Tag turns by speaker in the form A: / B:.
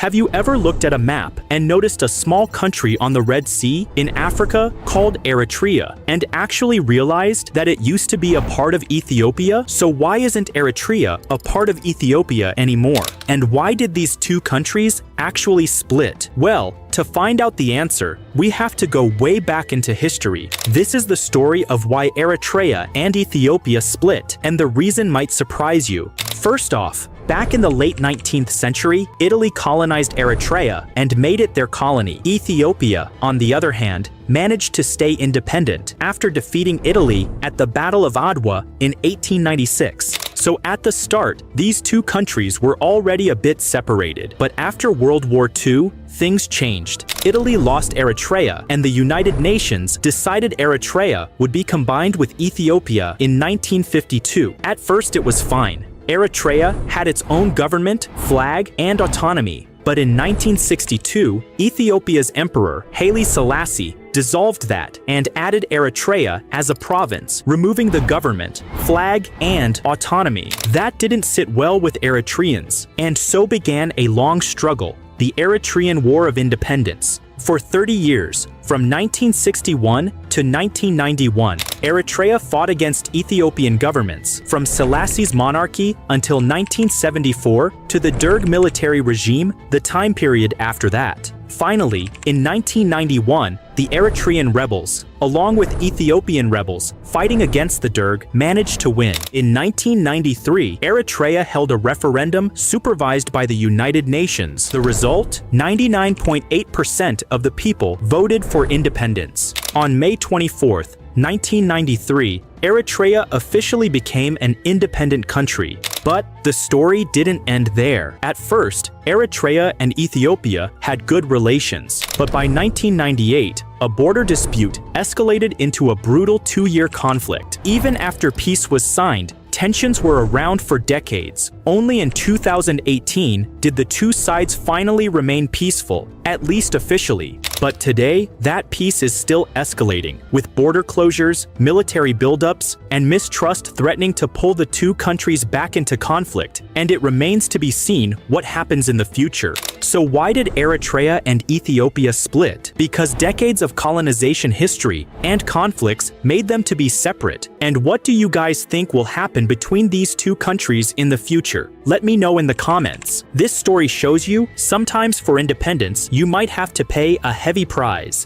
A: Have you ever looked at a map and noticed a small country on the Red Sea in Africa called Eritrea and actually realized that it used to be a part of Ethiopia? So why isn't Eritrea a part of Ethiopia anymore? And why did these two countries actually split? Well, to find out the answer, we have to go way back into history. This is the story of why Eritrea and Ethiopia split, and the reason might surprise you. First off, back in the late 19th century, Italy colonized Eritrea and made it their colony. Ethiopia, on the other hand, managed to stay independent after defeating Italy at the Battle of Adwa in 1896. So at the start, these two countries were already a bit separated. But after World War II, things changed. Italy lost Eritrea, and the United Nations decided Eritrea would be combined with Ethiopia in 1952. At first it was fine. Eritrea had its own government, flag, and autonomy. But in 1962, Ethiopia's emperor, Haile Selassie, dissolved that and added Eritrea as a province, removing the government, flag, and autonomy. That didn't sit well with Eritreans, and so began a long struggle, the Eritrean War of Independence. For 30 years, from 1961 to 1991, Eritrea fought against Ethiopian governments, from Selassie's monarchy until 1974 to the Derg military regime, the time period after that. Finally, in 1991, the Eritrean rebels, along with Ethiopian rebels fighting against the Derg, managed to win. In 1993, Eritrea held a referendum supervised by the United Nations. The result? 99.8% of the people voted for independence. On May 24th, 1993, Eritrea officially became an independent country. But the story didn't end there. At first, Eritrea and Ethiopia had good relations. But by 1998, a border dispute escalated into a brutal two-year conflict. Even after peace was signed, tensions were around for decades. Only in 2018 did the two sides finally remain peaceful, at least officially. But today, that peace is still escalating, with border closures, military buildups, and mistrust threatening to pull the two countries back into conflict, and it remains to be seen what happens in the future. So why did Eritrea and Ethiopia split? Because decades of colonization history and conflicts made them to be separate. And what do you guys think will happen between these two countries in the future? Let me know in the comments. This story shows you sometimes for independence you might have to pay a heavy price.